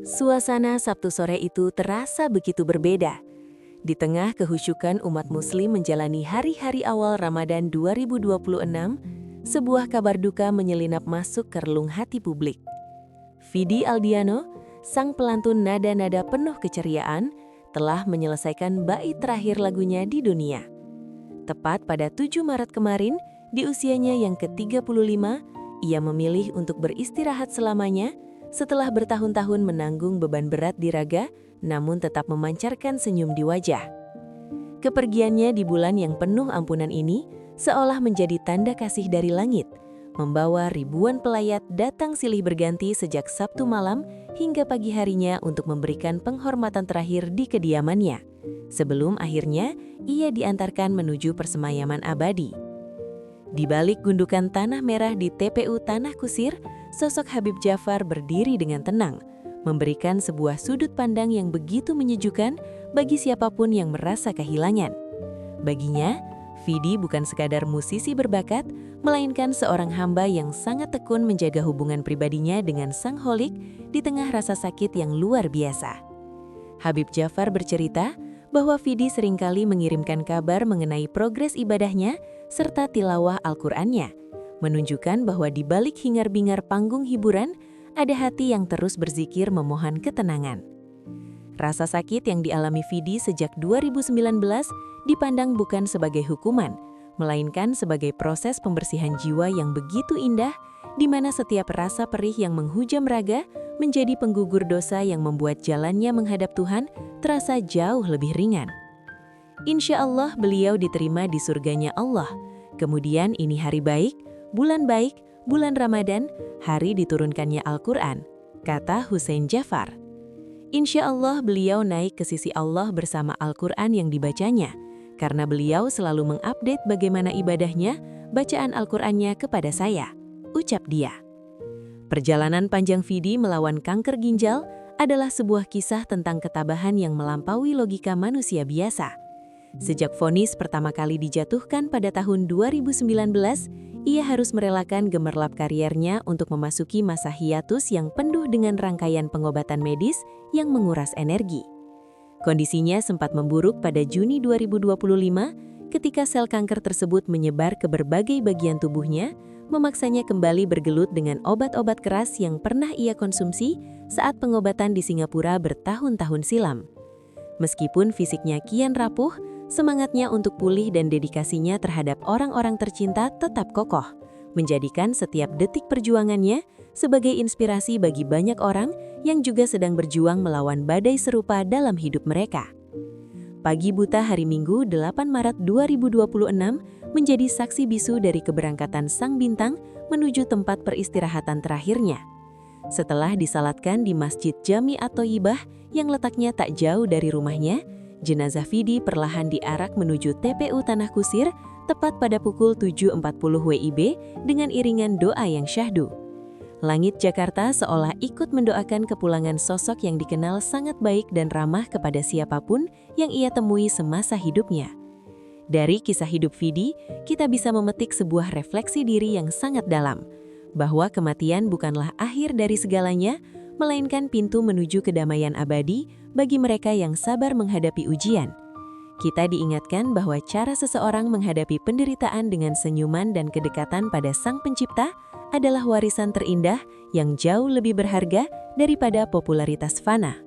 Suasana Sabtu sore itu terasa begitu berbeda. Di tengah kehusyukan umat muslim menjalani hari-hari awal Ramadan 2026, sebuah kabar duka menyelinap masuk ke relung hati publik. Vidi Aldiano, sang pelantun nada-nada penuh keceriaan, telah menyelesaikan bait terakhir lagunya di dunia. Tepat pada 7 Maret kemarin, di usianya yang ke-35, ia memilih untuk beristirahat selamanya setelah bertahun-tahun menanggung beban berat di raga, namun tetap memancarkan senyum di wajah. Kepergiannya di bulan yang penuh ampunan ini seolah menjadi tanda kasih dari langit, membawa ribuan pelayat datang silih berganti sejak Sabtu malam hingga pagi harinya untuk memberikan penghormatan terakhir di kediamannya, sebelum akhirnya ia diantarkan menuju persemayaman abadi. Di balik gundukan tanah merah di TPU Tanah Kusir, sosok Habib Djafar berdiri dengan tenang, memberikan sebuah sudut pandang yang begitu menyejukkan bagi siapapun yang merasa kehilangan. Baginya, Vidi bukan sekadar musisi berbakat, melainkan seorang hamba yang sangat tekun menjaga hubungan pribadinya dengan Sang Holik di tengah rasa sakit yang luar biasa. Habib Djafar bercerita bahwa Vidi seringkali mengirimkan kabar mengenai progres ibadahnya serta tilawah Al-Qur'annya, menunjukkan bahwa di balik hingar-bingar panggung hiburan, ada hati yang terus berzikir memohon ketenangan. Rasa sakit yang dialami Vidi sejak 2019 dipandang bukan sebagai hukuman, melainkan sebagai proses pembersihan jiwa yang begitu indah, di mana setiap rasa perih yang menghujam raga menjadi penggugur dosa yang membuat jalannya menghadap Tuhan terasa jauh lebih ringan. Insya Allah beliau diterima di surganya Allah. Kemudian ini hari baik, bulan Ramadan, hari diturunkannya Al-Quran, kata Hussein Djafar. Insya Allah beliau naik ke sisi Allah bersama Al-Quran yang dibacanya, karena beliau selalu mengupdate bagaimana ibadahnya, bacaan Al-Qurannya kepada saya, ucap dia. Perjalanan panjang Vidi melawan kanker ginjal adalah sebuah kisah tentang ketabahan yang melampaui logika manusia biasa. Sejak vonis pertama kali dijatuhkan pada tahun 2019, ia harus merelakan gemerlap kariernya untuk memasuki masa hiatus yang penuh dengan rangkaian pengobatan medis yang menguras energi. Kondisinya sempat memburuk pada Juni 2025 ketika sel kanker tersebut menyebar ke berbagai bagian tubuhnya, memaksanya kembali bergelut dengan obat-obat keras yang pernah ia konsumsi saat pengobatan di Singapura bertahun-tahun silam. Meskipun fisiknya kian rapuh, semangatnya untuk pulih dan dedikasinya terhadap orang-orang tercinta tetap kokoh, menjadikan setiap detik perjuangannya sebagai inspirasi bagi banyak orang yang juga sedang berjuang melawan badai serupa dalam hidup mereka. Pagi buta hari Minggu 8 Maret 2026 menjadi saksi bisu dari keberangkatan sang bintang menuju tempat peristirahatan terakhirnya. Setelah disalatkan di Masjid Jami At-Thayyibah yang letaknya tak jauh dari rumahnya, jenazah Vidi perlahan diarak menuju TPU Tanah Kusir tepat pada pukul 7.40 WIB dengan iringan doa yang syahdu. Langit Jakarta seolah ikut mendoakan kepulangan sosok yang dikenal sangat baik dan ramah kepada siapapun yang ia temui semasa hidupnya. Dari kisah hidup Vidi, kita bisa memetik sebuah refleksi diri yang sangat dalam, bahwa kematian bukanlah akhir dari segalanya, melainkan pintu menuju kedamaian abadi bagi mereka yang sabar menghadapi ujian. Kita diingatkan bahwa cara seseorang menghadapi penderitaan dengan senyuman dan kedekatan pada Sang Pencipta adalah warisan terindah yang jauh lebih berharga daripada popularitas fana.